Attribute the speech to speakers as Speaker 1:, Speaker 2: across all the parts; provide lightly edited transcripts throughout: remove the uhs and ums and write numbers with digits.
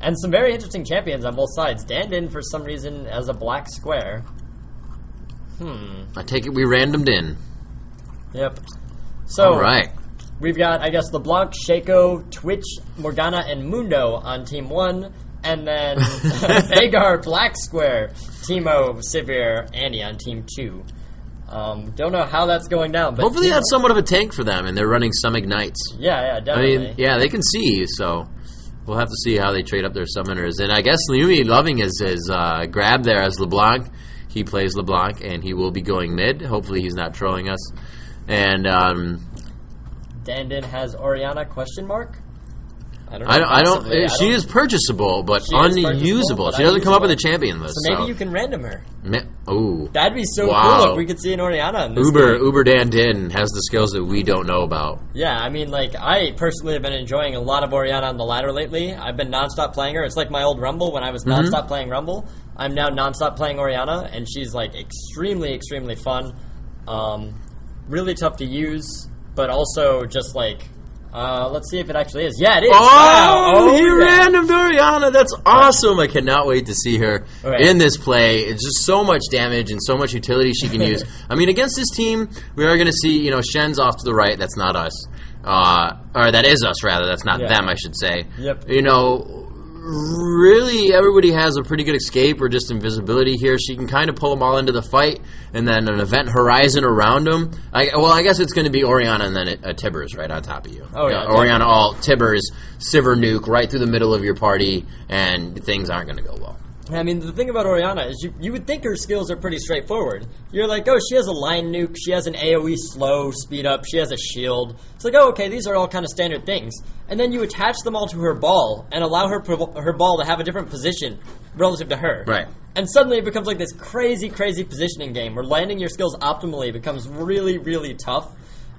Speaker 1: And some very interesting champions on both sides. Dinh, for some reason, as a black square.
Speaker 2: I take it we randomed in.
Speaker 1: Yep. So,
Speaker 2: all right.
Speaker 1: We've got, I guess, LeBlanc, Shaco, Twitch, Morgana, and Mundo on Team 1. And then Veigar, black square, Teemo, Sivir, Annie on Team 2. Don't know how that's going down. But
Speaker 2: hopefully that's somewhat of a tank for them, and they're running some ignites.
Speaker 1: Yeah, definitely.
Speaker 2: I mean, yeah, they can see, so we'll have to see how they trade up their summoners. And I guess Lyumi loving his grab there as LeBlanc. He plays LeBlanc, and he will be going mid. Hopefully he's not trolling us. And
Speaker 1: Dinh has Orianna, question mark?
Speaker 2: I don't. She is purchasable, but unusable. She doesn't come up in the champion list.
Speaker 1: So maybe you can random her.
Speaker 2: Ooh,
Speaker 1: that'd be so cool if we could see an Orianna in this
Speaker 2: Uber Dinh has the skills that we don't know about.
Speaker 1: Yeah, I mean, like, I personally have been enjoying a lot of Orianna on the ladder lately. I've been nonstop playing her. It's like my old Rumble when I was nonstop playing Rumble. I'm now nonstop playing Orianna, and she's, like, extremely fun. Really tough to use, but also just, like... let's see if it actually is. Yeah, it is.
Speaker 2: Oh, you randomed Orianna. That's awesome. I cannot wait to see her in this play. It's just so much damage and so much utility she can use. I mean, against this team, we are going to see, Shen's off to the right. That's not us. Or that is us, rather. That's not them, I should say.
Speaker 1: Yep.
Speaker 2: Really, everybody has a pretty good escape or just invisibility here. She can kind of pull them all into the fight, and then an event horizon around them. I guess it's going to be Orianna and then a Tibbers right on top of you.
Speaker 1: Oh, yeah.
Speaker 2: Orianna alt, Tibbers, Sivir nuke right through the middle of your party, and things aren't going to go well.
Speaker 1: I mean, the thing about Orianna is you would think her skills are pretty straightforward. You're like, oh, she has a line nuke, she has an AoE slow speed up, she has a shield. It's like, oh, okay, these are all kind of standard things. And then you attach them all to her ball and allow her ball to have a different position relative to her.
Speaker 2: Right.
Speaker 1: And suddenly it becomes like this crazy positioning game where landing your skills optimally becomes really tough.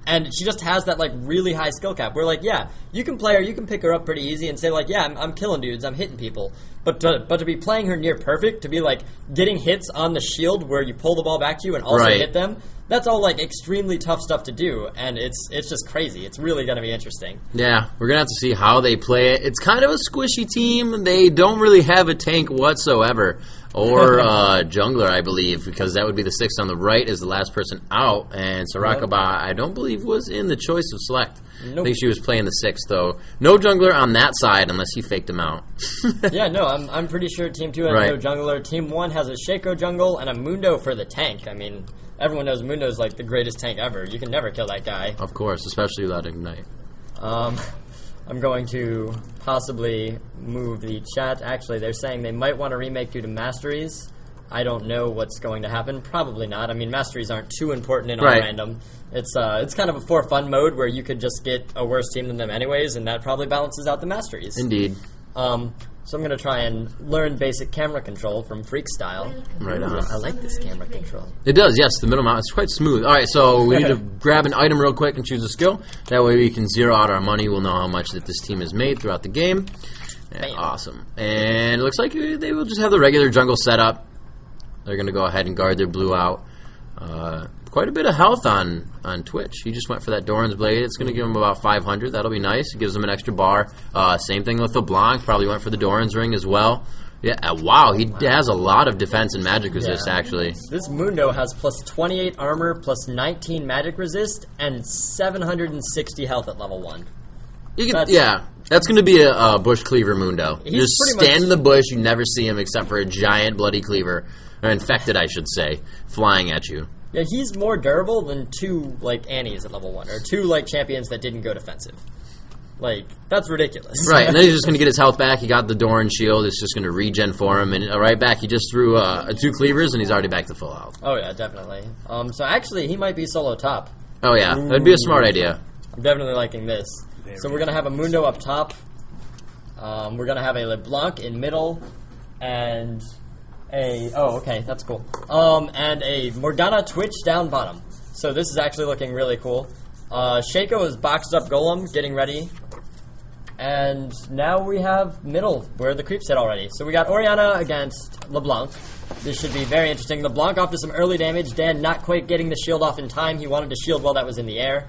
Speaker 1: And she just has that, like, really high skill cap. Where, like, yeah, you can play her, you can pick her up pretty easy and say, like, yeah, I'm killing dudes, I'm hitting people. But to be playing her near perfect, to be, like, getting hits on the shield where you pull the ball back to you and also hit them, that's all, like, extremely tough stuff to do. And it's just crazy. It's really going to be interesting.
Speaker 2: Yeah, we're going to have to see how they play it. It's kind of a squishy team. They don't really have a tank whatsoever. Or jungler, I believe, because that would be the 6th on the right is the last person out. And SorakaBot, I don't believe, was in the choice of select. Nope. I think she was playing the 6th, though. No jungler on that side unless he faked him out.
Speaker 1: Yeah, no, I'm pretty sure Team 2 has no jungler. Team 1 has a Shaco jungle and a Mundo for the tank. I mean, everyone knows Mundo's like the greatest tank ever. You can never kill that guy.
Speaker 2: Of course, especially without Ignite.
Speaker 1: I'm going to possibly move the chat. Actually, they're saying they might want to remake due to masteries. I don't know what's going to happen. Probably not. I mean, masteries aren't too important in our random. It's kind of a for fun mode where you could just get a worse team than them anyways, and that probably balances out the masteries.
Speaker 2: Indeed.
Speaker 1: So I'm going to try and learn basic camera control from Phreak style.
Speaker 2: Right on.
Speaker 1: I like this camera control.
Speaker 2: It does, yes. The middle mouse is quite smooth. All right, so we need to grab an item real quick and choose a skill. That way we can zero out our money. We'll know how much that this team has made throughout the game. Awesome. And it looks like they will just have the regular jungle setup. They're going to go ahead and guard their blue out. Quite a bit of health on Twitch. He just went for that Doran's Blade. It's going to give him about 500. That'll be nice. It gives him an extra bar. Same thing with LeBlanc. Probably went for the Doran's Ring as well. Yeah, wow. He has a lot of defense and magic resist, actually.
Speaker 1: This Mundo has plus 28 armor, plus 19 magic resist, and 760 health at level 1.
Speaker 2: That's going to be a bush cleaver Mundo. You just stand in the bush. You never see him except for a giant bloody cleaver. Or infected, I should say, flying at you.
Speaker 1: Yeah, he's more durable than 2, like, Annies at level 1, or 2, like, champions that didn't go defensive. Like, that's ridiculous.
Speaker 2: Right, and then he's just going to get his health back. He got the Doran shield. It's just going to regen for him. And right back, he just threw 2 cleavers, and he's already back to full health.
Speaker 1: Oh, yeah, definitely. So, actually, he might be solo top.
Speaker 2: Oh, yeah. That'd be a smart idea.
Speaker 1: I'm definitely liking this. So, we're going to have a Mundo up top. We're going to have a LeBlanc in middle. And... that's cool. And a Morgana Twitch down bottom. So this is actually looking really cool. Shaco is boxed up Golem, getting ready. And now we have middle, where the creeps hit already. So we got Orianna against LeBlanc. This should be very interesting. LeBlanc off to some early damage. Dan not quite getting the shield off in time. He wanted to shield while that was in the air.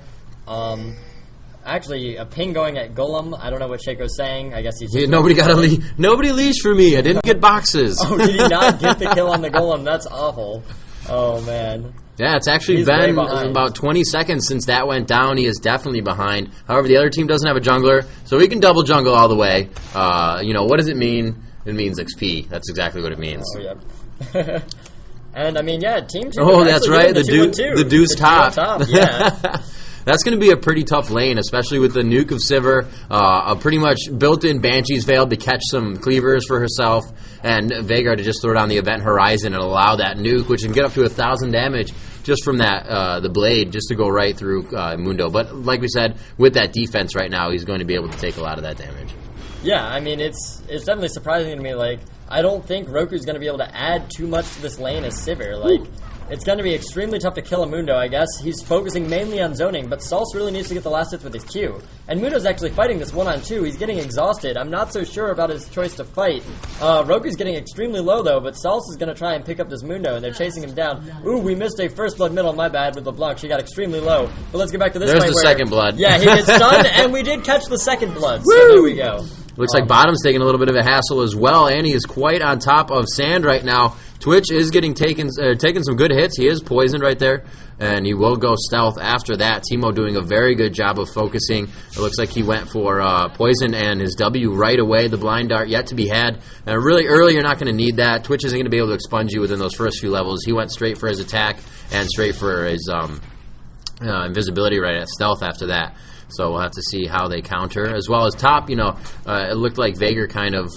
Speaker 1: actually a ping going at Golem. I don't know what Shaco's saying. I guess he's just
Speaker 2: nobody got a lead. Nobody leash for me. I didn't get boxes.
Speaker 1: Oh, did he not get the kill on the Golem? That's awful. Oh, man.
Speaker 2: Yeah, it's actually been about 20 seconds since that went down. He is definitely behind. However, the other team doesn't have a jungler, so he can double jungle all the way. What does it mean? It means XP. That's exactly what it means.
Speaker 1: Oh, yeah. And, I mean, yeah, Team 2.
Speaker 2: Oh, that's right. The deuce top.
Speaker 1: Yeah.
Speaker 2: That's going to be a pretty tough lane, especially with the nuke of Sivir. A pretty much built-in Banshee's Veil to catch some cleavers for herself, and Veigar to just throw down the Event Horizon and allow that nuke, which can get up to 1,000 damage just from that the blade, just to go right through Mundo. But like we said, with that defense right now, he's going to be able to take a lot of that damage.
Speaker 1: Yeah, I mean, it's definitely surprising to me. Like, I don't think Roku's going to be able to add too much to this lane as Sivir. Like, it's going to be extremely tough to kill a Mundo, I guess. He's focusing mainly on zoning, but Salce really needs to get the last hits with his Q. And Mundo's actually fighting this 1-on-2. He's getting exhausted. I'm not so sure about his choice to fight. Roku's getting extremely low, though, but Salce is going to try and pick up this Mundo, and they're chasing him down. Ooh, we missed a first blood middle, my bad, with LeBlanc. She got extremely low. But let's get back to this
Speaker 2: fight.
Speaker 1: There's
Speaker 2: the second blood.
Speaker 1: Yeah, he gets stunned, and we did catch the second blood, so there we go.
Speaker 2: Looks like Bottom's taking a little bit of a hassle as well, and he is quite on top of Sand right now. Twitch is getting taking some good hits. He is poisoned right there, and he will go stealth after that. Teemo doing a very good job of focusing. It looks like he went for poison and his W right away. The blind dart yet to be had. Really early, you're not going to need that. Twitch isn't going to be able to expunge you within those first few levels. He went straight for his attack and straight for his invisibility right at stealth after that. So we'll have to see how they counter. As well as top, it looked like Veigar kind of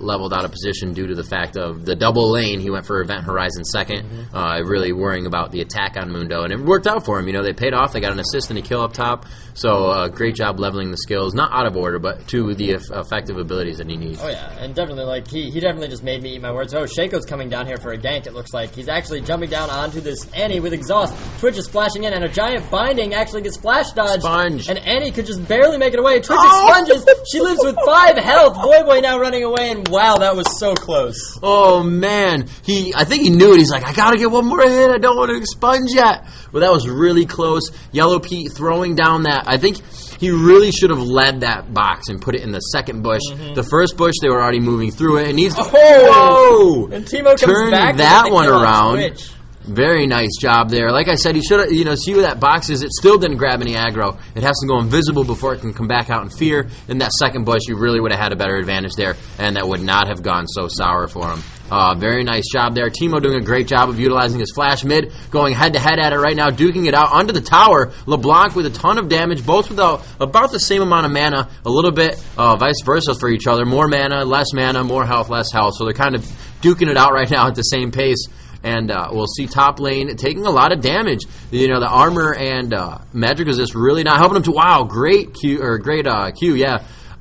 Speaker 2: leveled out of position due to the fact of the double lane. He went for Event Horizon second, really worrying about the attack on Mundo. And it worked out for him. They paid off. They got an assist and a kill up top. So great job leveling the skills. Not out of order, but to the effective abilities that he needs.
Speaker 1: Oh, yeah. And definitely, he definitely just made me eat my words. Oh, Shaco's coming down here for a gank, it looks like. He's actually jumping down onto this Annie with exhaust. Twitch is splashing in, and a giant binding actually gets flash dodged.
Speaker 2: Sponge.
Speaker 1: And Annie could just barely make it away. Twitch expunges. She lives with 5 health. Voyboy now running away, and wow, that was so close.
Speaker 2: Oh, man. I think he knew it. He's like, I got to get one more hit. I don't want to expunge yet. But that was really close. yellowpete throwing down that. I think he really should have led that box and put it in the second bush. The first bush, they were already moving through it. It needs to...
Speaker 1: Oh! And Teemo comes
Speaker 2: turn
Speaker 1: back
Speaker 2: that one around.
Speaker 1: Twitch.
Speaker 2: Very nice job there. Like I said, he should have, see where that box is. It still didn't grab any aggro. It has to go invisible before it can come back out in fear. In that second bush, you really would have had a better advantage there, and that would not have gone so sour for him. Very nice job there. Teemo doing a great job of utilizing his flash mid, going head-to-head at it right now, duking it out onto the tower. LeBlanc with a ton of damage, both with about the same amount of mana, a little bit vice versa for each other. More mana, more health, less health. So they're kind of duking it out right now at the same pace. And we'll see top lane taking a lot of damage. The armor and magic resist really not helping him to. Wow, great Q,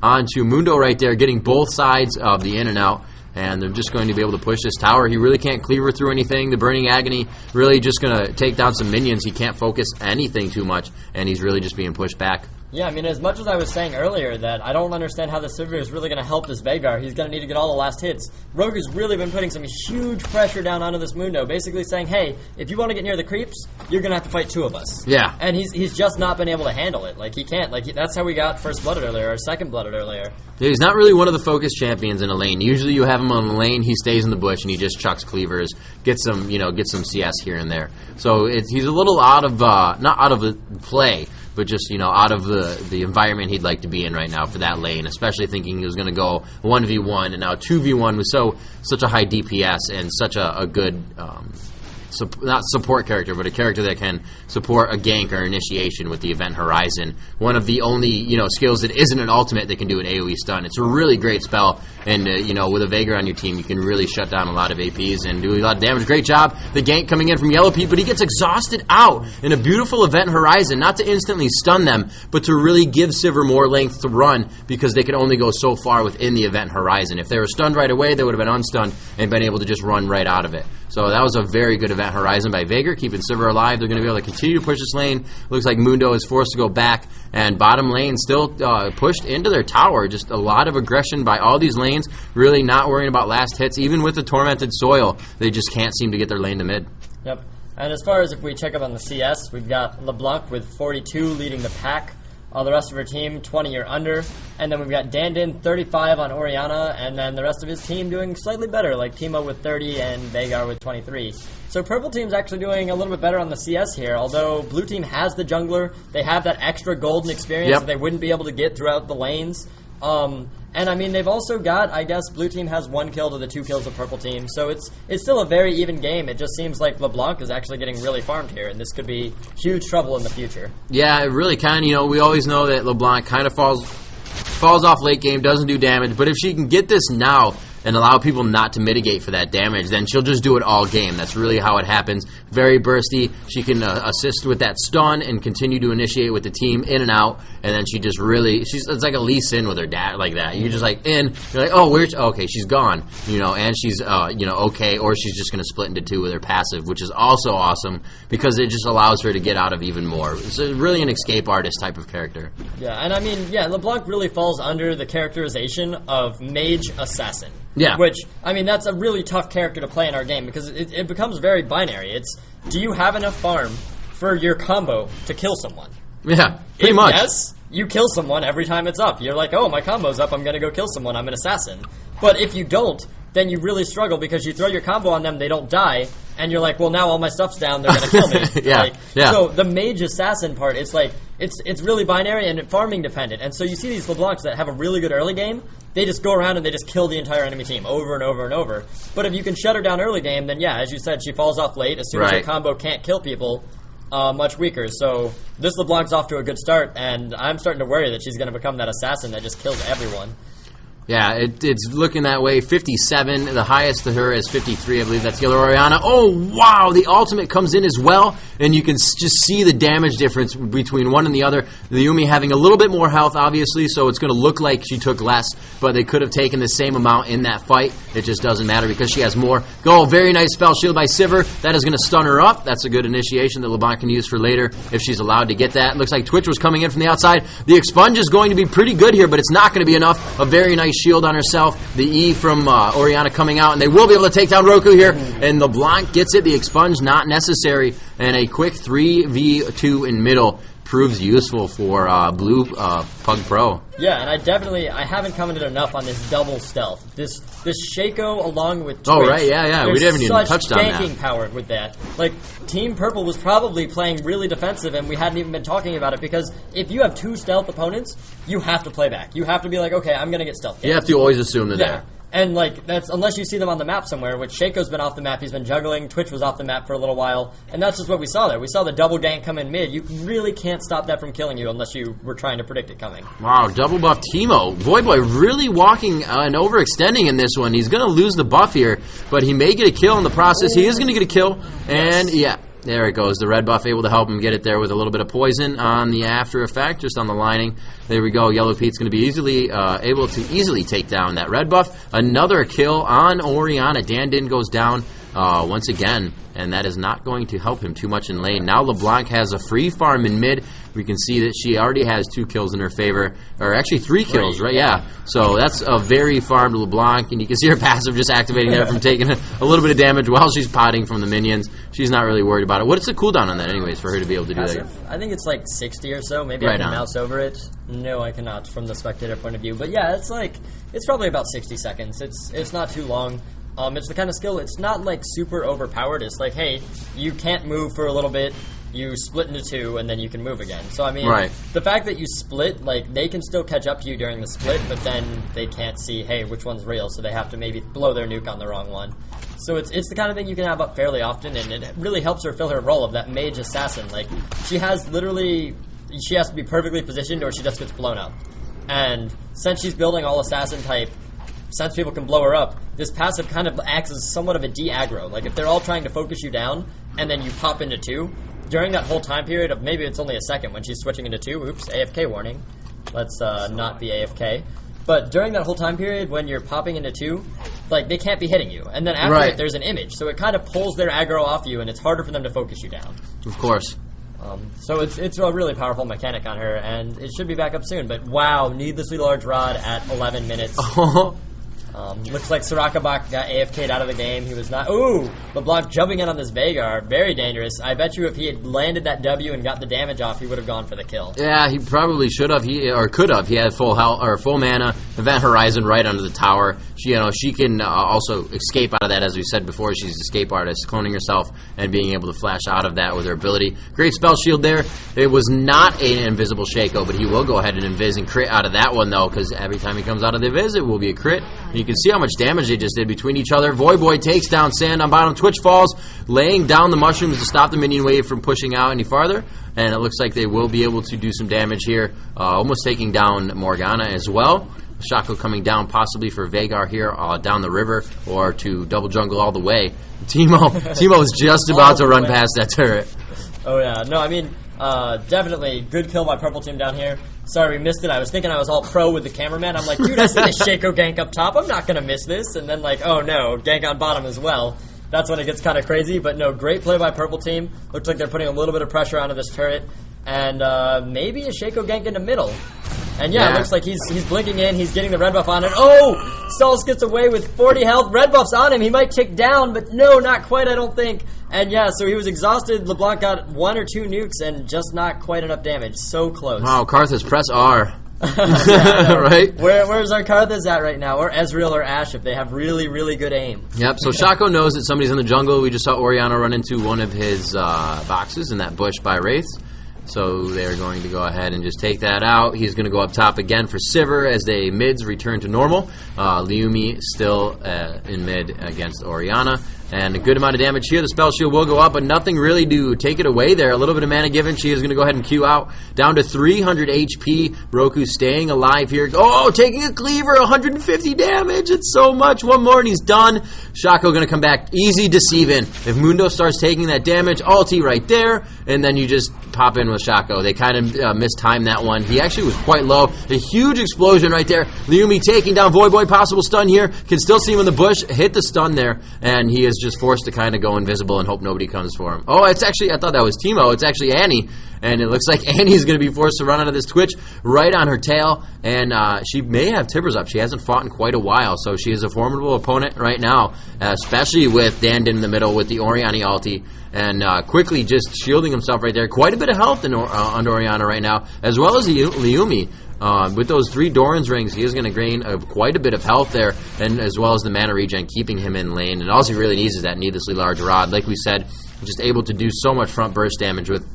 Speaker 2: onto Mundo right there, getting both sides of the in and out. And they're just going to be able to push this tower. He really can't cleaver through anything. The Burning Agony really just going to take down some minions. He can't focus anything too much, and he's really just being pushed back.
Speaker 1: Yeah, I mean, as much as I was saying earlier that I don't understand how the Sivir is really going to help this Veigar. He's going to need to get all the last hits. Roku's really been putting some huge pressure down onto this Mundo, basically saying, hey, if you want to get near the creeps, you're going to have to fight 2 of us.
Speaker 2: Yeah.
Speaker 1: And he's just not been able to handle it. Like, he can't. Like, that's how we got first blooded earlier, or second blooded earlier.
Speaker 2: Yeah, he's not really one of the focus champions in a lane. Usually you have him on the lane, he stays in the bush, and he just chucks cleavers, gets some CS here and there. So he's a little out of, not out of the play, but just, out of the environment he'd like to be in right now for that lane, especially thinking he was going to go 1v1, and now 2v1 with such a high DPS and such a good, not support character, but a character that can support a gank or initiation with the Event Horizon. One of the only, skills that isn't an ultimate that can do an AoE stun. It's a really great spell, and, with a Veigar on your team, you can really shut down a lot of APs and do a lot of damage. Great job. The gank coming in from yellowpete, but he gets exhausted out in a beautiful Event Horizon, not to instantly stun them, but to really give Sivir more length to run, because they could only go so far within the Event Horizon. If they were stunned right away, they would have been unstunned and been able to just run right out of it. So that was a very good Event Horizon by Veigar, keeping Sivir alive. They're going to be able to continue to push this lane. Looks like Mundo is forced to go back, and bottom lane still pushed into their tower. Just a lot of aggression by all these lanes, really not worrying about last hits. Even with the Tormented Soil, they just can't seem to get their lane to mid.
Speaker 1: Yep. And as far as if we check up on the CS, we've got LeBlanc with 42 leading the pack. The rest of her team, 20 or under. And then we've got Dinh, 35 on Orianna, and then the rest of his team doing slightly better, like Teemo with 30 and Veigar with 23. So purple team's actually doing a little bit better on the CS here, although blue team has the jungler. They have that extra golden experience that they wouldn't be able to get throughout the lanes. And I mean, they've also got, I guess, blue team has 1 kill to the 2 kills of purple team, so it's still a very even game. It just seems like LeBlanc is actually getting really farmed here, and this could be huge trouble in the future.
Speaker 2: Yeah, it really can. You know, we always know that LeBlanc kind of falls off late game, doesn't do damage, but if she can get this now and allow people not to mitigate for that damage, then she'll just do it all game. That's really how it happens. Very bursty. She can assist with that stun and continue to initiate with the team in and out, and then she just really, it's like a Lee Sin with her dad like that. You're just like in, you're like, oh, okay, she's gone, you know, and she's, okay, or she's just going to split into 2 with her passive, which is also awesome because it just allows her to get out of even more. It's really an escape artist type of character.
Speaker 1: Yeah, and I mean, LeBlanc really falls under the characterization of mage assassin.
Speaker 2: Yeah.
Speaker 1: Which, I mean, that's a really tough character to play in our game because it becomes very binary. It's, do you have enough farm for your combo to kill someone?
Speaker 2: Yeah, pretty much.
Speaker 1: Yes, you kill someone every time it's up. You're like, oh, my combo's up, I'm going to go kill someone, I'm an assassin. But if you don't, then you really struggle because you throw your combo on them, they don't die, and you're like, well, now all my stuff's down, they're going to kill me. So the mage assassin part, it's like, it's really binary and farming dependent. And so you see these LeBlancs that have a really good early game, they just go around and they just kill the entire enemy team over and over and over. But if you can shut her down early game, then as you said, she falls off late. As soon as her combo can't kill people, much weaker. So this LeBlanc's off to a good start, and I'm starting to worry that she's going to become that assassin that just kills everyone.
Speaker 2: Yeah, it's looking that way. 57, the highest to her is 53, I believe that's Yellow Orianna. Oh, wow, the ultimate comes in as well, and you can just see the damage difference between one and the other. The Lyumi having a little bit more health, obviously, so it's going to look like she took less, but they could have taken the same amount in that fight. It just doesn't matter because she has more. Very nice spell shield by Sivir. That is going to stun her up. That's a good initiation that LeBlanc can use for later if she's allowed to get that. Looks like Twitch was coming in from the outside. The expunge is going to be pretty good here, but it's not going to be enough. A very nice shield on herself. The E from Orianna coming out, and they will be able to take down Roku here. And LeBlanc gets it. The expunge not necessary, and a quick 3v2 in middle proves useful for blue Pug Pro.
Speaker 1: Yeah, and I haven't commented enough on this double stealth. This Shaco along with Twitch.
Speaker 2: Oh, right, yeah. We haven't even touched on that.
Speaker 1: There's such ganking power with that. Like, Team Purple was probably playing really defensive, and we hadn't even been talking about it, because if you have 2 stealth opponents, you have to play back. You have to be like, okay, I'm going to get stealth.
Speaker 2: You have to always assume they're there.
Speaker 1: And, like, that's unless you see them on the map somewhere, which Shaco's been off the map, he's been juggling, Twitch was off the map for a little while, and that's just what we saw there. We saw the double gank come in mid. You really can't stop that from killing you unless you were trying to predict it coming.
Speaker 2: Wow, double buff Teemo. Voyboy really walking and overextending in this one. He's going to lose the buff here, but he may get a kill in the process. He is going to get a kill, and there it goes. The red buff able to help him get it there with a little bit of poison on the after effect, just on the lining. There we go. Yellowpete's going to be able to easily take down that red buff. Another kill on Orianna. Dinh goes down once again, and that is not going to help him too much in lane. Now LeBlanc has a free farm in mid. We can see that she already has 2 kills in her favor, or actually 3 kills, right? Yeah. So that's a very farmed LeBlanc, and you can see her passive just activating there from taking a little bit of damage while she's potting from the minions. She's not really worried about it. What's the cooldown on that, anyways, for her to be able to do that?
Speaker 1: I think it's like 60 or so. Maybe I can mouse over it. No, I cannot from the spectator point of view. But yeah, it's probably about 60 seconds. It's not too long. It's the kind of skill, it's not like super overpowered. It's like, hey, you can't move for a little bit, you split into 2, and then you can move again. So, I mean, the fact that you split, like, they can still catch up to you during the split, but then they can't see, hey, which one's real, so they have to maybe blow their nuke on the wrong one. So it's the kind of thing you can have up fairly often, and it really helps her fill her role of that mage assassin. Like, she has to be perfectly positioned, or she just gets blown up. And since she's building all assassin type, since people can blow her up, this passive kind of acts as somewhat of a de-aggro. Like, if they're all trying to focus you down, and then you pop into 2, during that whole time period of maybe it's only a second when she's switching into 2, oops, AFK warning. Let's not be AFK. But during that whole time period when you're popping into 2, like, they can't be hitting you. And then after it, there's an image. So it kind of pulls their aggro off you, and it's harder for them to focus you down.
Speaker 2: Of course.
Speaker 1: So it's a really powerful mechanic on her, and it should be back up soon. But wow, needlessly large rod at 11 minutes. Looks like SorakaBot got AFK'd out of the game. He was not... Ooh! LeBlanc jumping in on this Veigar. Very dangerous. I bet you if he had landed that W and got the damage off, he would have gone for the kill.
Speaker 2: Yeah, he probably should have. Or could have. He had full health or full mana. Event Horizon right under the tower. She can also escape out of that, as we said before. She's an escape artist, cloning herself and being able to flash out of that with her ability. Great spell shield there. It was not an invisible Shaco, but he will go ahead and invis and crit out of that one, though, because every time he comes out of the invis, it will be a crit. And you can see how much damage they just did between each other. Voyboy takes down Sand on bottom. Twitch falls, laying down the mushrooms to stop the minion wave from pushing out any farther. And it looks like they will be able to do some damage here, almost taking down Morgana as well. Shaco coming down possibly for Veigar here down the river, or to double jungle all the way. Teemo is just about to run past that turret.
Speaker 1: Oh yeah, no, I mean, definitely good kill by purple team down here. Sorry we missed it. I was thinking I was all pro with the cameraman. I'm like, dude, I see this Shaco gank up top. I'm not gonna miss this. And then like, oh no, gank on bottom as well. That's when it gets kind of crazy. But no, great play by purple team. Looks like they're putting a little bit of pressure onto this turret, and maybe a Shaco gank in the middle. And yeah, it looks like he's blinking in. He's getting the red buff on it. Oh! Salce gets away with 40 health. Red buff's on him. He might tick down, but no, not quite, I don't think. And yeah, so he was exhausted. LeBlanc got 1 or 2 nukes and just not quite enough damage. So close.
Speaker 2: Wow, Karthus, press R.
Speaker 1: Yeah,
Speaker 2: right?
Speaker 1: Where's our Karthus at right now? Or Ezreal or Ashe if they have really, really good aim.
Speaker 2: Yep, so Shaco knows that somebody's in the jungle. We just saw Orianna run into one of his boxes in that bush by Wraiths. So they're going to go ahead and just take that out. He's going to go up top again for Sivir as they mids return to normal. Lyumi still in mid against Orianna. And a good amount of damage here. The spell shield will go up, but nothing really to take it away there. A little bit of mana given. She is going to go ahead and Q out. Down to 300 HP. Roku staying alive here. Oh, taking a cleaver. 150 damage. It's so much. One more and he's done. Shaco going to come back. Easy deceiving. If Mundo starts taking that damage, ulti right there. And then you just pop in with Shaco. They kind of mistimed that one. He actually was quite low. A huge explosion right there. Lyumi taking down Voyboy. Possible stun here. Can still see him in the bush. Hit the stun there. And he is just forced to kind of go invisible and hope nobody comes for him. Oh, it's actually, I thought that was Teemo. It's actually Annie. And it looks like Annie's going to be forced to run out of this Twitch right on her tail. And she may have Tibbers up. She hasn't fought in quite a while. So she is a formidable opponent right now, especially with Dinh in the middle with the Orianna ulti. And quickly just shielding himself right there. Quite a bit of health under Orianna right now, as well as Lyumi. With those 3 Doran's rings, he is going to gain quite a bit of health there, and as well as the mana regen, keeping him in lane. And all he really needs is that needlessly large rod. Like we said, just able to do so much front burst damage with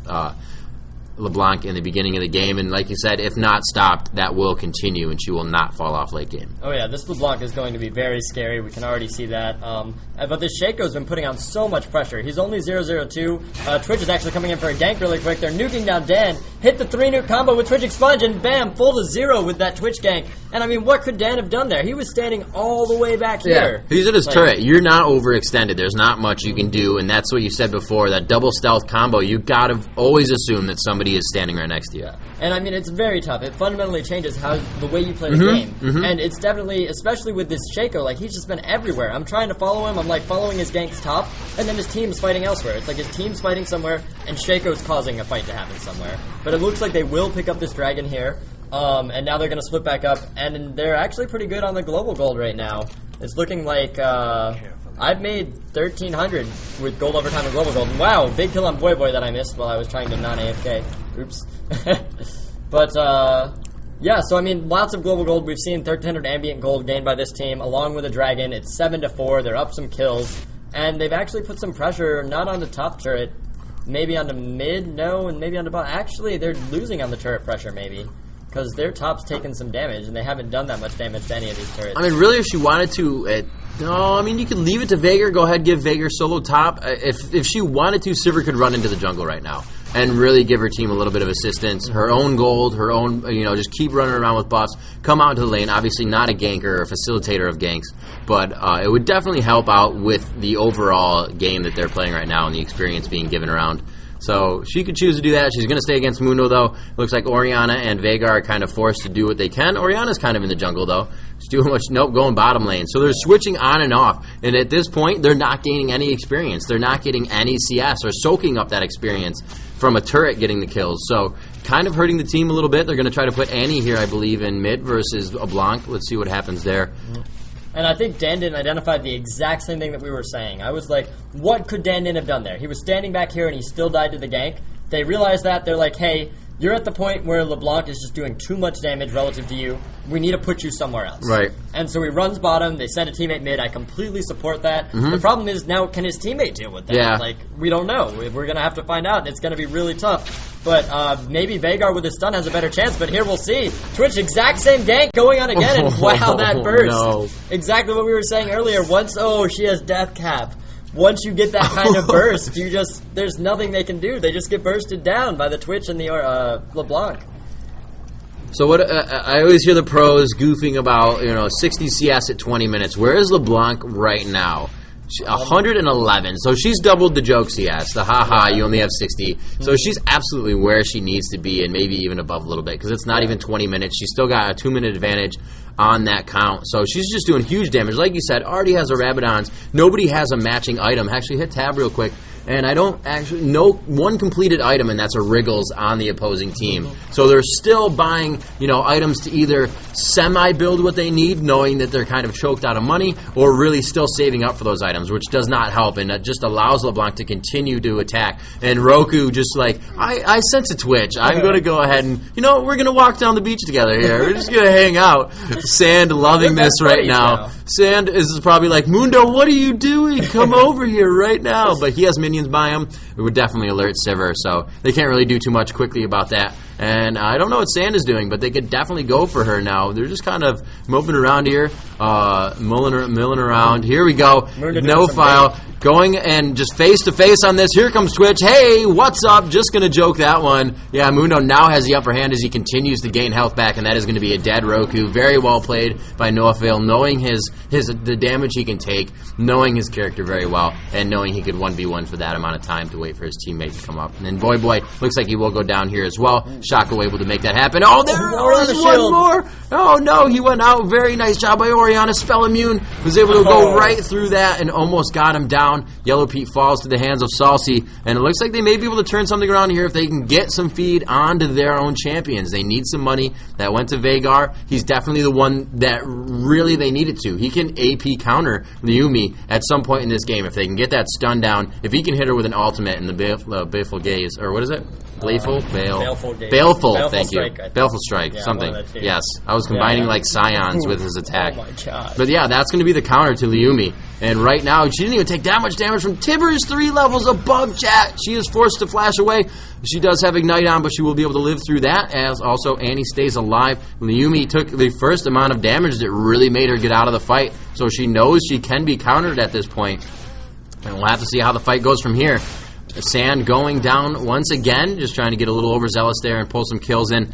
Speaker 2: LeBlanc in the beginning of the game, and like you said, if not stopped, that will continue, and she will not fall off late game.
Speaker 1: Oh yeah, this LeBlanc is going to be very scary. We can already see that. But this Shaco's been putting on so much pressure. He's only 0-0-2. Twitch is actually coming in for a gank really quick. They're nuking down Dan. Hit the 3-nuke combo with Twitch Expunge, and bam, full to 0 with that Twitch gank. And I mean, what could Dan have done there? He was standing all the way back here.
Speaker 2: He's at his turret. You're not overextended. There's not much you can do, and that's what you said before. That double stealth combo, you gotta always assume that somebody is standing right next to you.
Speaker 1: And I mean, it's very tough. It fundamentally changes how the way you play the game. And it's definitely, especially with this Shaco, like he's just been everywhere. I'm trying to follow him. I'm like following his gank's top, and then his team's fighting elsewhere. It's like his team's fighting somewhere, and Shaco's causing a fight to happen somewhere. But it looks like they will pick up this dragon here. And now they're going to split back up, and they're actually pretty good on the global gold right now. It's looking like I've made 1,300 with gold overtime and global gold. And wow, big kill on Voyboy that I missed while I was trying to non-AFK. Oops. But yeah, so I mean, lots of global gold. We've seen 1,300 ambient gold gained by this team, along with a dragon. It's 7-4. They're up some kills, and they've actually put some pressure not on the top turret, maybe on the mid, no, and maybe on the bottom. Actually, they're losing on the turret pressure, maybe. Because their top's taken some damage, and they haven't done that much damage to any of these turrets.
Speaker 2: I mean, really, if she wanted to... no, I mean, you could leave it to Veigar. Go ahead, give Veigar solo top. If she wanted to, Sivir could run into the jungle right now and really give her team a little bit of assistance. Her own gold, her own, just keep running around with buffs. Come out into the lane. Obviously not a ganker or a facilitator of ganks, but it would definitely help out with the overall game that they're playing right now and the experience being given around. So she could choose to do that. She's going to stay against Mundo, though. Looks like Orianna and Veigar are kind of forced to do what they can. Orianna's kind of in the jungle, though. She's doing much, going bottom lane. So they're switching on and off. And at this point, they're not gaining any experience. They're not getting any CS or soaking up that experience from a turret getting the kills. So kind of hurting the team a little bit. They're going to try to put Annie here, I believe, in mid versus LeBlanc. Let's see what happens there.
Speaker 1: And I think Dan Dinh identified the exact same thing that we were saying. I was like, what could Dan Dinh have done there? He was standing back here and he still died to the gank. They realized that. They're like, hey, you're at the point where LeBlanc is just doing too much damage relative to you. We need to put you somewhere else.
Speaker 2: Right.
Speaker 1: And so he runs bottom. They send a teammate mid. I completely support that. The problem is now, can his teammate deal with that?
Speaker 2: Yeah.
Speaker 1: Like, we don't know. We're going to have to find out. It's going to be really tough. But maybe Veigar with his stun has a better chance. But here we'll see. Twitch, exact same gank going on again. And wow, that burst.
Speaker 2: No.
Speaker 1: Exactly what we were saying earlier. Once, she has death cap. Once you get that kind of burst, there's nothing they can do. They just get bursted down by the Twitch and the LeBlanc.
Speaker 2: So what I always hear the pros goofing about, 60 CS at 20 minutes. Where is LeBlanc right now? 111. So she's doubled the joke CS. The haha, you only have 60. So she's absolutely where she needs to be and maybe even above a little bit because it's not even 20 minutes. She's still got a 2-minute advantage on that count. So she's just doing huge damage. Like you said, already has a Rabadon's. Nobody has a matching item. Actually, hit tab real quick. And I don't actually know one completed item, and that's a Wriggles on the opposing team. So they're still buying, items to either semi-build what they need, knowing that they're kind of choked out of money, or really still saving up for those items, which does not help, and that just allows LeBlanc to continue to attack. And Roku just like, I sense a Twitch. I'm going to go ahead and, we're going to walk down the beach together here. We're just going to hang out. Sand loving this right now. Sand is probably like, Mundo, what are you doing? Come over here right now. But he has minions by him. It would definitely alert Sivir, so they can't really do too much quickly about that. And I don't know what Sand is doing, but they could definitely go for her now. They're just kind of moping around here, milling around. Here we go. Noaphiel going and just face-to-face on this. Here comes Twitch. Hey, what's up? Just going to joke that one. Yeah, Mundo now has the upper hand as he continues to gain health back, and that is going to be a dead Roku. Very well played by Noaphiel, knowing the damage he can take, knowing his character very well, and knowing he could 1v1 for that amount of time to wait for his teammate to come up. And then Voyboy looks like he will go down here as well. Shaco able to make that happen. Oh, there's one more. Oh, no, he went out. Very nice job by Orianna. Spell immune. Was able to go right through that and almost got him down. yellowpete falls to the hands of Salce. And it looks like they may be able to turn something around here if they can get some feed onto their own champions. They need some money. That went to Veigar. He's definitely the one that really they needed to. He can AP counter Lyumi at some point in this game if they can get that stun down. If he can hit her with an ultimate in the Baleful Gaze, or what is it? Baleful thank you. Baleful Strike,
Speaker 1: yeah,
Speaker 2: something. Yes, I was combining like Scions with his attack.
Speaker 1: Oh my God.
Speaker 2: But yeah, that's going to be the counter to Lyumi. And right now, she didn't even take that much damage from Tibbers, 3 levels above Jatt. She is forced to flash away. She does have Ignite on, but she will be able to live through that, as also Annie stays alive. Lyumi took the first amount of damage that really made her get out of the fight, so she knows she can be countered at this point. And we'll have to see how the fight goes from here. Sand going down once again, just trying to get a little overzealous there and pull some kills in.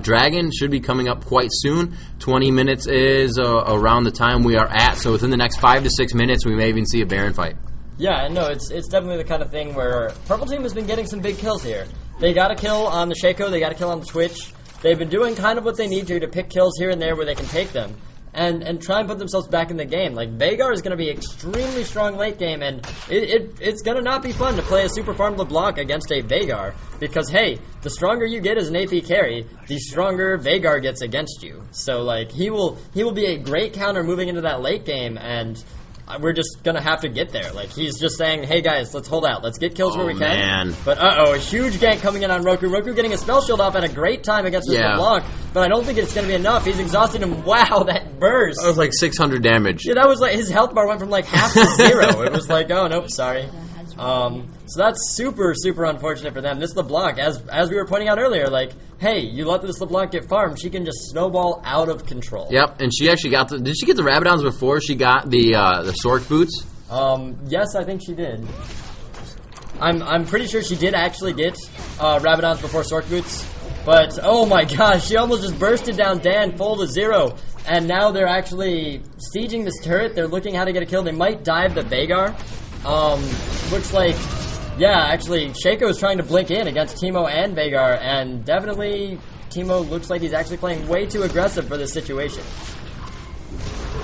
Speaker 2: Dragon should be coming up quite soon. 20 minutes is around the time we are at, so within the next 5 to 6 minutes, we may even see a Baron fight.
Speaker 1: Yeah, no, it's definitely the kind of thing where Purple Team has been getting some big kills here. They got a kill on the Shaco, they got a kill on the Twitch. They've been doing kind of what they need to pick kills here and there where they can take them. And try and put themselves back in the game. Like, Veigar is going to be extremely strong late game, and it's going to not be fun to play a super farm LeBlanc against a Veigar, because, hey, the stronger you get as an AP carry, the stronger Veigar gets against you. So, like, he will be a great counter moving into that late game, and we're just going to have to get there. Like, he's just saying, hey, guys, let's hold out. Let's get kills where we can.
Speaker 2: Man.
Speaker 1: But, a huge gank coming in on Roku. Roku getting a spell shield off at a great time against this LeBlanc, but I don't think it's going to be enough. He's exhausted him. Wow, that burst.
Speaker 2: That was like 600 damage.
Speaker 1: Yeah, that was like, his health bar went from like half to 0. It was like, oh, nope, sorry. So that's super, super unfortunate for them. This LeBlanc, as we were pointing out earlier, like, hey, you let this LeBlanc get farmed, she can just snowball out of control.
Speaker 2: Yep, and she actually got did she get the Rabadons before she got the Sork boots?
Speaker 1: Yes, I think she did. I'm pretty sure she did actually get Rabadons before Sork boots. But, oh my gosh, she almost just bursted down Dan full to 0. And now they're actually sieging this turret. They're looking how to get a kill. They might dive the Veigar. Looks like, yeah, actually, Shaco is trying to blink in against Teemo and Veigar. And definitely, Teemo looks like he's actually playing way too aggressive for this situation.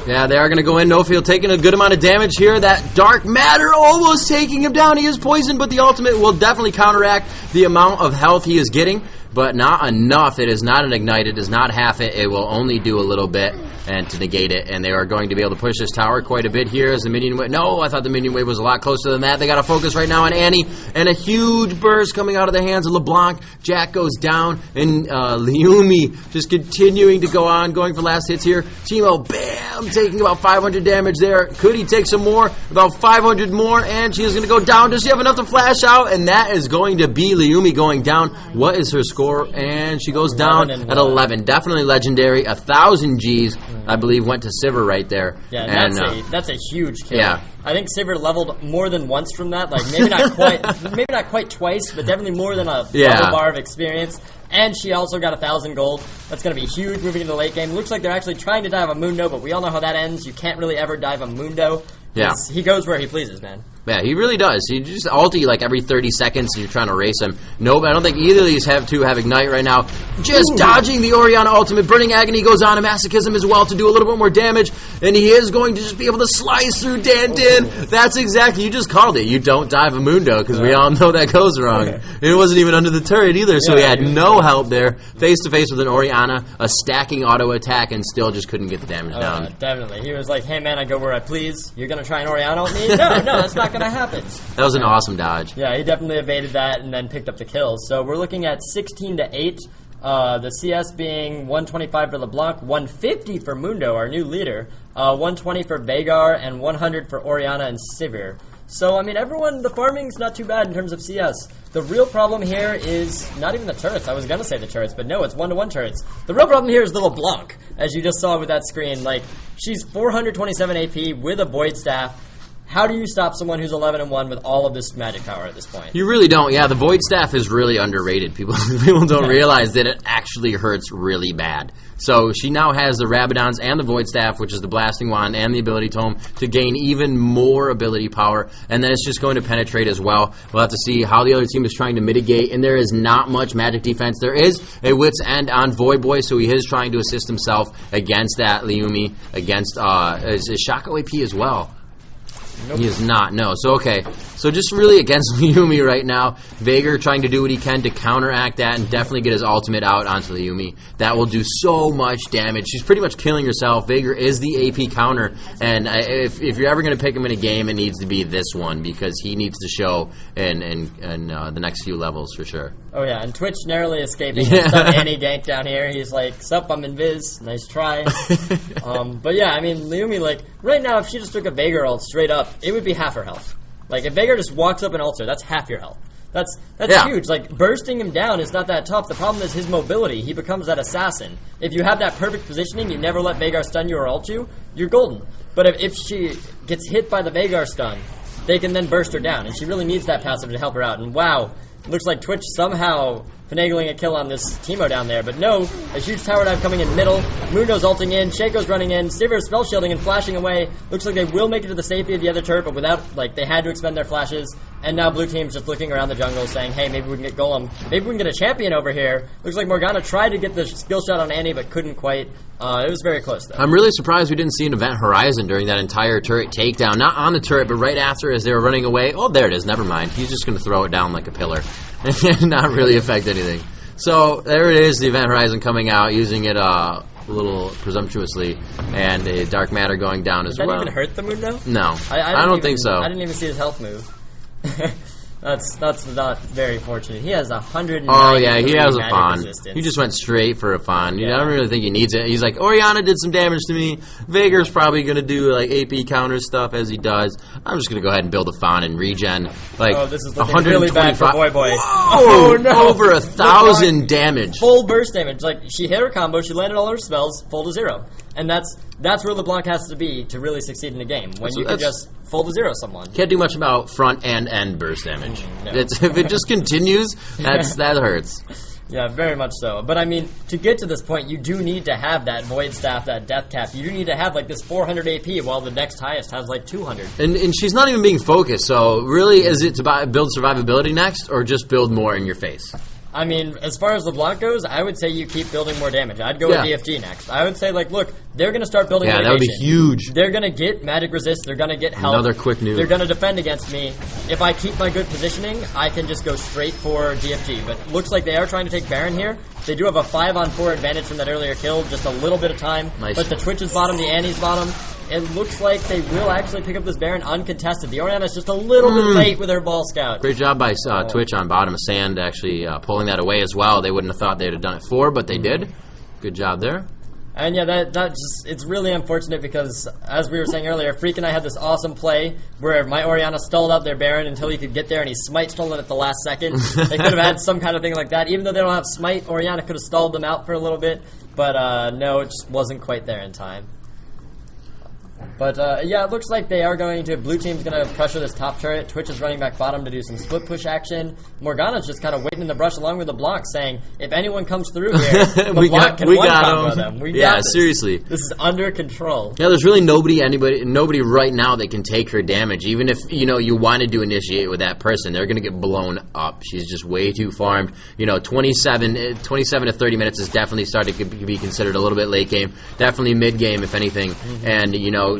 Speaker 2: Yeah, they are going to go in. Noaphiel taking a good amount of damage here. That Dark Matter almost taking him down. He is poisoned, but the ultimate will definitely counteract the amount of health he is getting. but not enough. It is not an ignite. It is not half it. It will only do a little bit and to negate it, and they are going to be able to push this tower quite a bit here as the minion wave. No, I thought the minion wave was a lot closer than that. They got to focus right now on Annie, and a huge burst coming out of the hands of LeBlanc. Jatt goes down, and Lyumi just continuing to go on, going for last hits here. Teemo, bam, taking about 500 damage there. Could he take some more? About 500 more, and she is going to go down. Does she have enough to flash out? And that is going to be Lyumi going down. What is her score? And she goes down at 11. Definitely legendary. 1,000 Gs, I believe, went to Sivir right there.
Speaker 1: Yeah, and that's a huge kill.
Speaker 2: Yeah.
Speaker 1: I think Sivir leveled more than once from that. Like maybe not quite twice, but definitely more than a level bar of experience. And she also got 1,000 gold. That's going to be huge moving into the late game. Looks like they're actually trying to dive a Mundo, but we all know how that ends. You can't really ever dive a Mundo.
Speaker 2: Yeah.
Speaker 1: He goes where he pleases, man.
Speaker 2: Yeah, he really does. He just ulti like every 30 seconds and you're trying to race him. Nope, I don't think either of these have ignite right now. Just dodging the Orianna ultimate. Burning Agony goes on to Masochism as well to do a little bit more damage. And he is going to just be able to slice through Dinh. That's exactly, you just called it. You don't dive a Mundo because we all know that goes wrong. It wasn't even under the turret either, so he had no help there. Face to face with an Orianna, a stacking auto attack, and still just couldn't get the damage down.
Speaker 1: Definitely. He was like, hey man, I go where I please. You're going to try and Orianna with me? No, that's not going to happen.
Speaker 2: That was an awesome dodge.
Speaker 1: Yeah, he definitely evaded that and then picked up the kills. So we're looking at 16-8. The CS being 125 for LeBlanc, 150 for Mundo, our new leader, 120 for Veigar, and 100 for Orianna and Sivir. So, I mean, the farming's not too bad in terms of CS. The real problem here is not even the turrets. I was going to say the turrets, but no, it's 1-to-1 turrets. The real problem here is the LeBlanc, as you just saw with that screen. Like, she's 427 AP with a Void Staff. How do you stop someone who's 11-1 with all of this magic power at this point? You
Speaker 2: really don't. Yeah, the Void Staff is really underrated. People don't realize that it actually hurts really bad. So she now has the Rabadons and the Void Staff, which is the Blasting Wand and the Ability Tome, to gain even more ability power. And then it's just going to penetrate as well. We'll have to see how the other team is trying to mitigate. And there is not much magic defense. There is a Wit's End on Voyboy, so he is trying to assist himself against that Lyumi, against is Shaco AP as well. Nope. He is not, no. So, okay. So, just really against Lyumi right now. Veigar trying to do what he can to counteract that and definitely get his ultimate out onto Lyumi. That will do so much damage. She's pretty much killing herself. Veigar is the AP counter. And if you're ever going to pick him in a game, it needs to be this one because he needs to show in the next few levels for sure.
Speaker 1: Oh, yeah. And Twitch narrowly escaping any gank down here. He's like, sup, I'm invis. Nice try. But, yeah, I mean, Lyumi, like, right now, if she just took a Veigar ult straight up, it would be half her health. Like, if Veigar just walks up and ults her, that's half your health. That's huge. Like, bursting him down is not that tough. The problem is his mobility. He becomes that assassin. If you have that perfect positioning, you never let Veigar stun you or ult you, you're golden. But if she gets hit by the Veigar stun, they can then burst her down, and she really needs that passive to help her out. And wow, it looks like Twitch somehow finagling a kill on this Teemo down there, but no, a huge tower dive coming in middle, Mundo's ulting in, Shaco's running in, Sivir's spell shielding and flashing away. Looks like they will make it to the safety of the other turret, but without, like, they had to expend their flashes, and now blue team's just looking around the jungle saying, hey, maybe we can get Golem, maybe we can get a champion over here. Looks like Morgana tried to get the skill shot on Annie, but couldn't quite. It was very close, though.
Speaker 2: I'm really surprised we didn't see an event horizon during that entire turret takedown. Not on the turret, but right after as they were running away. Oh, there it is. Never mind. He's just going to throw it down like a pillar and not really affect anything. So there it is, the event horizon coming out, using it a little presumptuously, and a dark matter going down as well.
Speaker 1: Did that even hurt the Mundo?
Speaker 2: No, I don't think so.
Speaker 1: I didn't even see his health move. That's not very fortunate. He has 190.
Speaker 2: Oh yeah, he has a fawn.
Speaker 1: Resistance.
Speaker 2: He just went straight for a fawn. Yeah. I don't really think he needs it. He's like, Orianna did some damage to me. Veigar's probably going to do like AP counter stuff as he does. I'm just going to go ahead and build a fawn and regen. Like,
Speaker 1: this is looking really bad for Voyboy.
Speaker 2: Oh no! Over 1,000 damage.
Speaker 1: Full burst damage. Like, she hit her combo, she landed all her spells, full to 0. And that's where LeBlanc has to be to really succeed in a game. When you can just full to 0 someone.
Speaker 2: Can't do much about front and end burst damage. No. If it just continues, that hurts.
Speaker 1: Yeah, very much so. But I mean, to get to this point, you do need to have that Void Staff, that Death Cap. You do need to have like this 400 AP while the next highest has like 200.
Speaker 2: And she's not even being focused, so really is it to build survivability next or just build more in your face?
Speaker 1: I mean, as far as LeBlanc goes, I would say you keep building more damage. I'd go with DFG next. I would say, like, look, they're going to start building
Speaker 2: that would be huge.
Speaker 1: They're going to get magic resist. They're going to get health.
Speaker 2: Another quick nuke.
Speaker 1: They're going to defend against me. If I keep my good positioning, I can just go straight for DFG. But looks like they are trying to take Baron here. They do have a 5-on-4 advantage from that earlier kill. Just a little bit of time. Nice. But the Twitch is bottom, the Annie's bottom. It looks like they will actually pick up this Baron uncontested. The Orianna's just a little bit late with her ball scout.
Speaker 2: Great job by Twitch on bottom of sand, actually pulling that away as well. They wouldn't have thought they'd have done it for, but they did. Good job there.
Speaker 1: And yeah, that just, it's really unfortunate because, as we were saying earlier, Phreak and I had this awesome play where my Orianna stalled out their Baron until he could get there, and he Smite stalled it at the last second. They could have had some kind of thing like that. Even though they don't have Smite, Orianna could have stalled them out for a little bit, but no, it just wasn't quite there in time. But yeah, it looks like they are going to, blue team's going to pressure this top turret. Twitch is running back bottom to do some split push action. Morgana's just kind of waiting in the brush along with LeBlanc, saying, if anyone comes through here, LeBlanc can one-combo them. We got this.
Speaker 2: Seriously.
Speaker 1: This is under control.
Speaker 2: Yeah, there's really nobody right now that can take her damage. Even if, you wanted to initiate with that person, they're going to get blown up. She's just way too farmed. 27 to 30 minutes is definitely starting to be considered a little bit late game. Definitely mid game, if anything. And,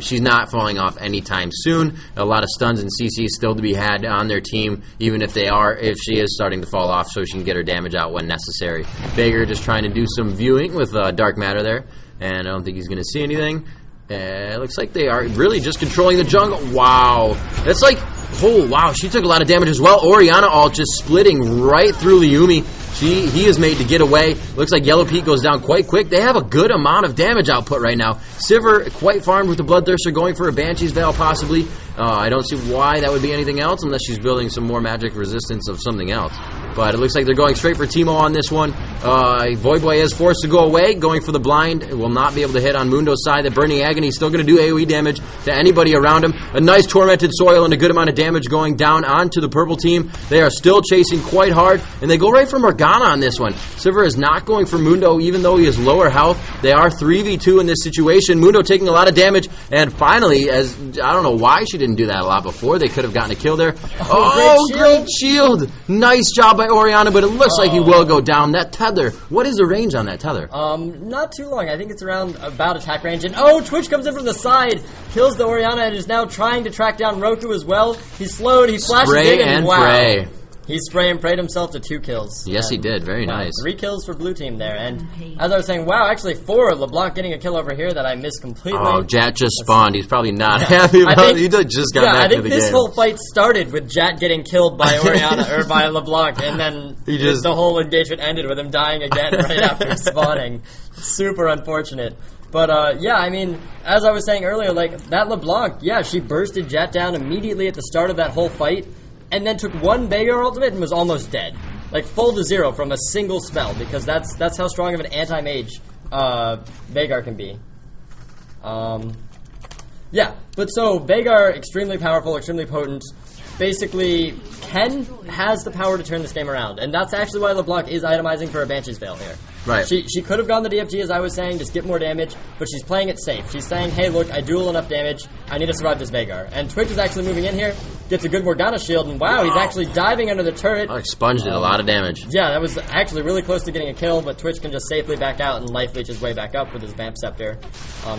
Speaker 2: she's not falling off anytime soon. A lot of stuns and CCs still to be had on their team, even if she is starting to fall off, so she can get her damage out when necessary. Veigar just trying to do some viewing with Dark Matter there, and I don't think he's going to see anything. It looks like they are really just controlling the jungle. Wow. That's like, oh, wow, she took a lot of damage as well. Orianna ult just splitting right through Lyumi. He is made to get away. Looks like yellowpete goes down quite quick. They have a good amount of damage output right now. Sivir quite farmed with the Bloodthirster, going for a Banshee's Veil possibly. I don't see why that would be anything else unless she's building some more magic resistance of something else. But it looks like they're going straight for Teemo on this one. Voyboy is forced to go away, going for the blind. It will not be able to hit on Mundo's side. The Burning Agony is still going to do AoE damage to anybody around him. A nice Tormented Soil and a good amount of damage going down onto the purple team. They are still chasing quite hard, and they go right for Morgana on this one. Sivir is not going for Mundo, even though he is lower health. They are 3v2 in this situation. Mundo taking a lot of damage, and finally, I don't know why she didn't do that a lot before. They could have gotten a kill there. Oh, great shield! Nice job by Orianna, but it looks like he will go down. That tether, what is the range on that tether?
Speaker 1: Not too long. I think it's around about attack range. And Twitch comes in from the side, kills the Orianna, and is now trying to track down Roku as well. He's slowed, he flashes
Speaker 2: Spray
Speaker 1: in, and
Speaker 2: wow. Pray.
Speaker 1: He spray and prayed himself to 2 kills.
Speaker 2: Yes, he did. Very nice.
Speaker 1: 3 kills for blue team there. And as I was saying, wow, actually 4. LeBlanc getting a kill over here that I missed completely.
Speaker 2: Oh, Jatt just spawned. He's probably not happy about it. He just got back to the game.
Speaker 1: I think this whole fight started with Jatt getting killed by Orianna, or by LeBlanc, and then the whole engagement ended with him dying again right after spawning. Super unfortunate. But, yeah, I mean, as I was saying earlier, like, that LeBlanc, yeah, she bursted Jatt down immediately at the start of that whole fight, and then took 1 Veigar ultimate and was almost dead. Like, full to 0 from a single spell, because that's how strong of an anti-mage Veigar can be. Yeah, but so, Veigar, extremely powerful, extremely potent. Basically, Ken has the power to turn this game around, and that's actually why LeBlanc is itemizing for a Banshee's Veil here.
Speaker 2: Right.
Speaker 1: She could have gone the DFG, as I was saying, just get more damage, but she's playing it safe. She's saying, hey, look, I duel enough damage, I need to survive this Veigar. And Twitch is actually moving in here, gets a good Morgana shield, and wow, he's actually diving under the turret.
Speaker 2: Expunged it, a lot of damage.
Speaker 1: Yeah, that was actually really close to getting a kill, but Twitch can just safely back out and life leech his way back up with his Vamp Scepter.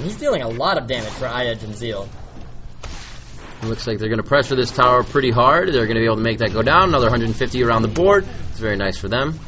Speaker 1: He's dealing a lot of damage for Edge and Zeal.
Speaker 2: It looks like they're going to pressure this tower pretty hard. They're going to be able to make that go down. Another 150 around the board. It's very nice for them.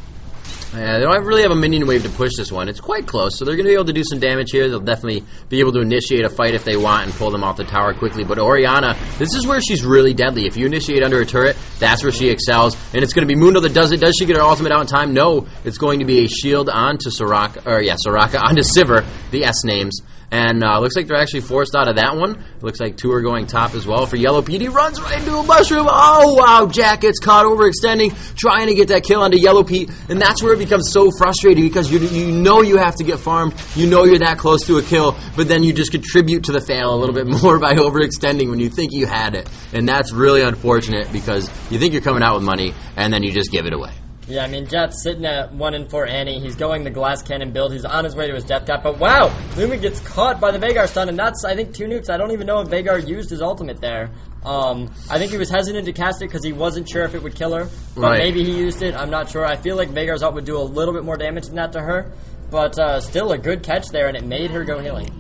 Speaker 2: They don't really have a minion wave to push this one. It's quite close, so they're going to be able to do some damage here. They'll definitely be able to initiate a fight if they want and pull them off the tower quickly. But Orianna, this is where she's really deadly. If you initiate under a turret, that's where she excels. And it's going to be Mundo that does it. Does she get her ultimate out in time? No. It's going to be a shield onto Soraka onto Sivir, the S names. And looks like they're actually forced out of that one. Looks like 2 are going top as well for yellowpete. He runs right into a mushroom. Oh, wow. Jatt gets caught overextending, trying to get that kill onto yellowpete. And that's where it becomes so frustrating because you know you have to get farmed. You know you're that close to a kill, but then you just contribute to the fail a little bit more by overextending when you think you had it. And that's really unfortunate because you think you're coming out with money, and then you just give it away.
Speaker 1: Yeah, I mean, Jatt's sitting at 1-4 Annie. He's going the glass cannon build. He's on his way to his death cap. But wow, Lyumi gets caught by the Veigar stun, and that's, I think, 2 nukes. I don't even know if Veigar used his ultimate there. I think he was hesitant to cast it because he wasn't sure if it would kill her. But maybe he used it. I'm not sure. I feel like Veigar's ult would do a little bit more damage than that to her. But still a good catch there, and it made her go healing.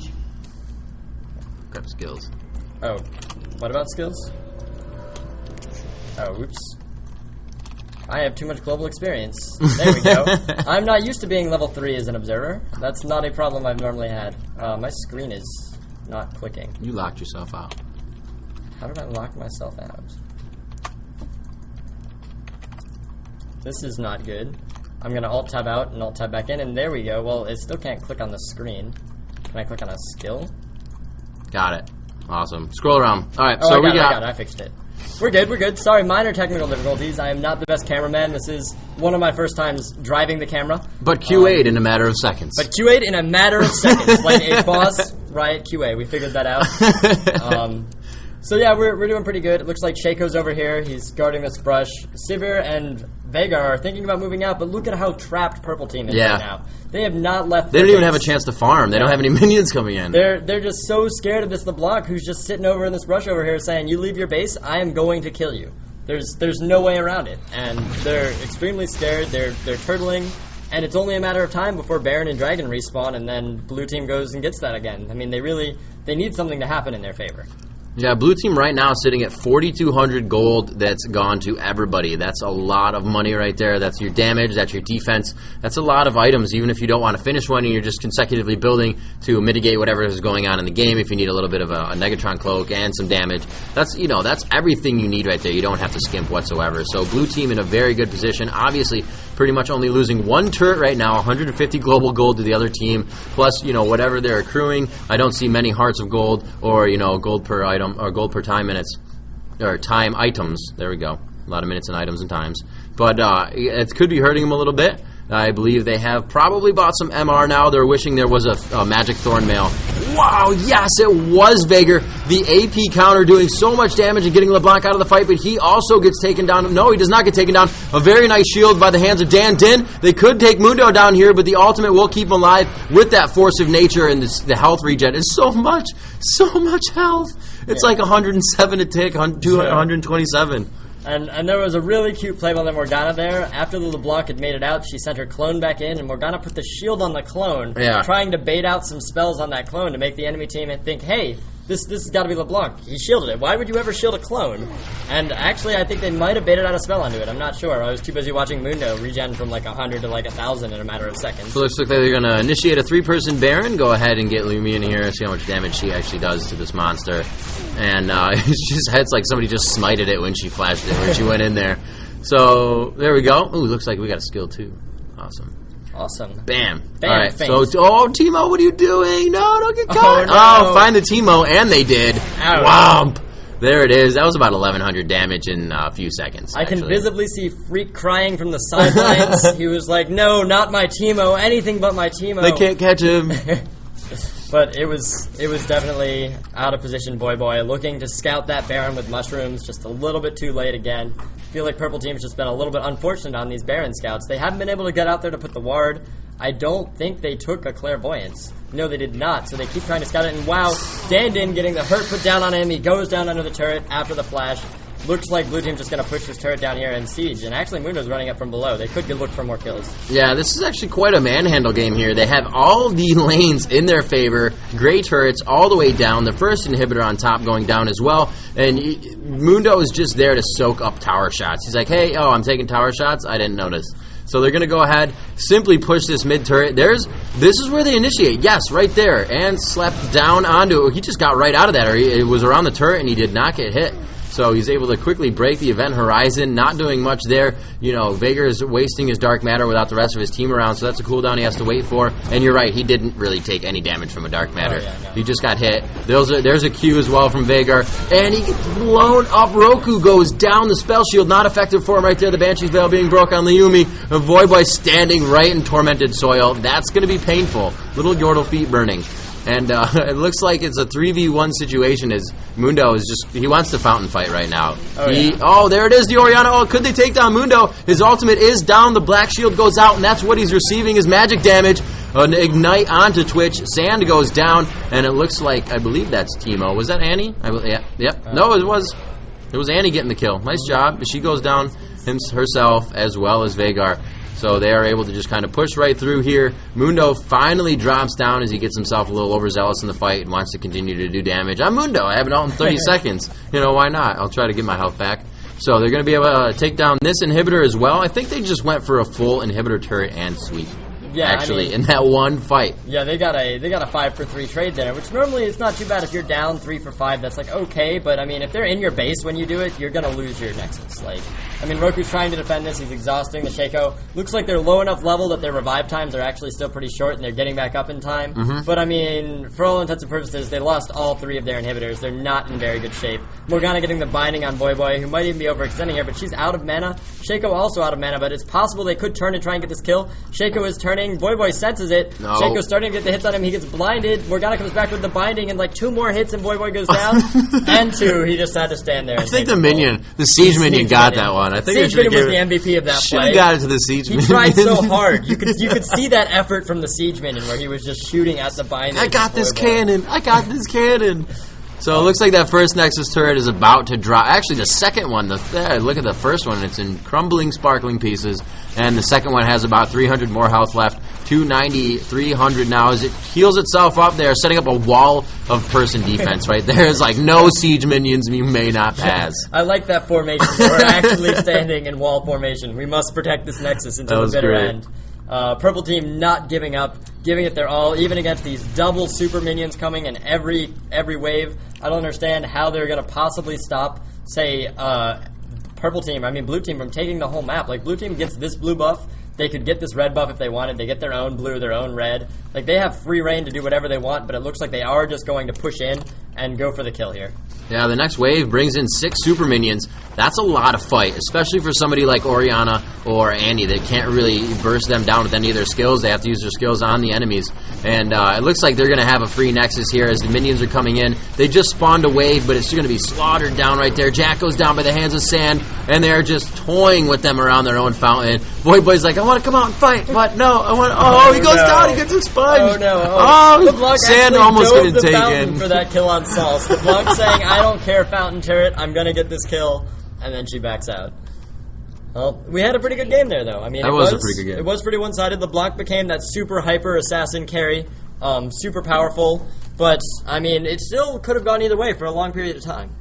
Speaker 2: Grab skills.
Speaker 1: Oh, what about skills? Oh, oops. I have too much global experience. There we go. I'm not used to being level 3 as an observer. That's not a problem I've normally had. My screen is not clicking.
Speaker 2: You locked yourself out.
Speaker 1: How did I lock myself out? This is not good. I'm going to alt-tab out and alt-tab back in, and there we go. Well, it still can't click on the screen. Can I click on a skill?
Speaker 2: Got it. Awesome. Scroll around. All right,
Speaker 1: so we got it. I fixed it. We're good. Sorry, minor technical difficulties. I am not the best cameraman. This is one of my first times driving the camera.
Speaker 2: But QA'd in a matter of seconds.
Speaker 1: Like a boss riot QA. We figured that out. So yeah, we're doing pretty good. It looks like Shaco's over here. He's guarding this brush. Sivir and Veigar are thinking about moving out, but look at how trapped purple team is right now. They have not left.
Speaker 2: They don't even have a chance to farm. They don't have any minions coming in.
Speaker 1: They're just so scared of this LeBlanc, who's just sitting over in this brush over here saying, "You leave your base, I am going to kill you." There's no way around it, and they're extremely scared. They're turtling, and it's only a matter of time before Baron and Dragon respawn, and then blue team goes and gets that again. I mean, they need something to happen in their favor.
Speaker 2: Yeah, blue team right now sitting at 4,200 gold that's gone to everybody. That's a lot of money right there. That's your damage, that's your defense. That's a lot of items, even if you don't want to finish one and you're just consecutively building to mitigate whatever is going on in the game. If you need a little bit of a Negatron cloak and some damage, that's everything you need right there. You don't have to skimp whatsoever. So blue team in a very good position. Obviously, pretty much only losing 1 turret right now, 150 global gold to the other team, plus, whatever they're accruing. I don't see many hearts of gold or, gold per item. Or gold per time minutes, or time items. There we go. A lot of minutes and items and times. But it could be hurting them a little bit. I believe they have probably bought some MR now. They're wishing there was a magic thorn mail. Wow, yes, it was Veigar. The AP counter doing so much damage and getting LeBlanc out of the fight, but he also gets taken down. No, he does not get taken down. A very nice shield by the hands of Dinh. They could take Mundo down here, but the ultimate will keep him alive with that force of nature, and the health regen is so much health. It's like 107 a tick, 127.
Speaker 1: And there was a really cute play by the Morgana there. After the LeBlanc had made it out, she sent her clone back in, and Morgana put the shield on the clone, trying to bait out some spells on that clone to make the enemy team think, hey, this has got to be LeBlanc. He shielded it. Why would you ever shield a clone? And actually, I think they might have baited out a spell onto it. I'm not sure. I was too busy watching Mundo regen from like 100 to like 1,000 in a matter of seconds.
Speaker 2: So it looks like they're going to initiate a 3-person Baron. Go ahead and get Lyumi in here and see how much damage she actually does to this monster. And it's like somebody just smited it when she flashed it, when she went in there. So there we go. Ooh, looks like we got a skill too. Awesome. Bam. All right. Painz. So, Teemo, what are you doing? No, don't get caught. Oh, find the Teemo, and they did. Womp. There it is. That was about 1,100 damage in a few seconds.
Speaker 1: I can visibly see Phreak crying from the sidelines. He was like, "No, not my Teemo. Anything but my Teemo."
Speaker 2: They can't catch him.
Speaker 1: But it was definitely out of position. Voyboy looking to scout that Baron with mushrooms, just a little bit too late again. I feel like purple team's just been a little bit unfortunate on these Baron scouts. They haven't been able to get out there to put the ward. I don't think they took a clairvoyance. No, they did not. So they keep trying to scout it. And wow, Dinh getting the hurt put down on him. He goes down under the turret after the flash. Looks like blue team's just going to push this turret down here and siege. And actually, Mundo's running up from below. They could look for more kills. Yeah, this is actually quite a manhandle game here. They have all the lanes in their favor. Gray turrets all the way down. The first inhibitor on top going down as well. And Mundo is just there to soak up tower shots. He's like, hey, I'm taking tower shots? I didn't notice. So they're going to go ahead, simply push this mid turret. This is where they initiate. Yes, right there. And slept down onto it. He just got right out of that. Or it was around the turret and he did not get hit. So he's able to quickly break the event horizon, not doing much there. Veigar is wasting his dark matter without the rest of his team around, so that's a cooldown he has to wait for. And you're right, he didn't really take any damage from a dark matter. He just got hit. There's a Q as well from Veigar, and he gets blown up. Roku goes down. The spell shield not effective for him right there. The Banshee's Veil being broke on Lyumi. Voyboy standing right in tormented soil. That's going to be painful. Little Yordle feet burning.
Speaker 2: And it looks like it's a 3v1 situation as Mundo is just, he wants to fountain fight right now. There it is, the Orianna. Oh, could they take down Mundo? His ultimate is down, the black shield goes out, and that's what he's receiving is magic damage. An ignite onto Twitch, Sand goes down, and it looks like, I believe that's Teemo. Was that Annie? No, it was Annie getting the kill. Nice job. She goes down herself as well as Veigar. So they are able to just kind of push right through here. Mundo finally drops down as he gets himself a little overzealous in the fight and wants to continue to do damage. I'm Mundo. I have it all in 30 seconds. You know, why not? I'll try to get my health back. So they're going to be able to take down this inhibitor as well. I think they just went for a full inhibitor turret and sweep. Yeah, actually, in that one fight.
Speaker 1: Yeah, they got a 5-for-3 trade there, which normally is not too bad if you're down 3 for 5. That's like okay, but I mean, if they're in your base when you do it, you're gonna lose your nexus. Like, I mean, Roku's trying to defend this. He's exhausting the Shaco. Looks like they're low enough level that their revive times are actually still pretty short, and they're getting back up in time. But I mean, for all intents and purposes, they lost all 3 of their inhibitors. They're not in very good shape. Morgana getting the binding on Voyboy, who might even be overextending here, but she's out of mana. Shaco also out of mana, but it's possible they could turn and try and get this kill. Shaco is turning. Voyboy senses it. No. Shaco's starting to get the hits on him. He gets blinded. Morgana comes back with the binding, and like 2 more hits, and Voyboy goes down. And 2. He just had to stand there.
Speaker 2: I think the siege minion got that one. I think
Speaker 1: siege minion was the MVP of that play.
Speaker 2: Should have got it to the siege minion.
Speaker 1: He tried so hard. You could see that effort from the siege minion where he was just shooting at the binding.
Speaker 2: I got this cannon. I got this cannon. So it looks like that first Nexus turret is about to drop. Actually, the second one, look at the first one. It's in crumbling, sparkling pieces. And the second one has about 300 more health left. 290, 300 now as it heals itself up there, setting up a wall of person defense right there. It's like no siege minions you may not pass.
Speaker 1: I like that formation. We're actually standing in wall formation. We must protect this Nexus until the bitter end. Purple team not giving up, giving it their all, even against these double super minions coming in every wave. I don't understand how they're going to possibly stop, say, blue team from taking the whole map. Like, blue team gets this blue buff. They could get this red buff if they wanted. They get their own blue, their own red. Like, they have free reign to do whatever they want, but it looks like they are just going to push in and go for the kill here.
Speaker 2: Yeah, the next wave brings in 6 super minions. That's a lot of fight, especially for somebody like Orianna or Annie that can't really burst them down with any of their skills. They have to use their skills on the enemies. And it looks like they're going to have a free Nexus here as the minions are coming in. They just spawned a wave, but it's going to be slaughtered down right there. Jatt goes down by the hands of Sand, and they're just toying with them around their own fountain. Voyboy's like, I want to come out and fight, but no, he goes down, he gets expunged. Sand almost getting taken.
Speaker 1: For that kill on Salce. LeBlanc saying, I don't care, fountain turret, I'm going to get this kill. And then she backs out. Well, we had a pretty good game there, though. I mean,
Speaker 2: it was a pretty good game.
Speaker 1: It was pretty one-sided. LeBlanc became that super hyper assassin carry, super powerful. But, I mean, it still could have gone either way for a long period of time.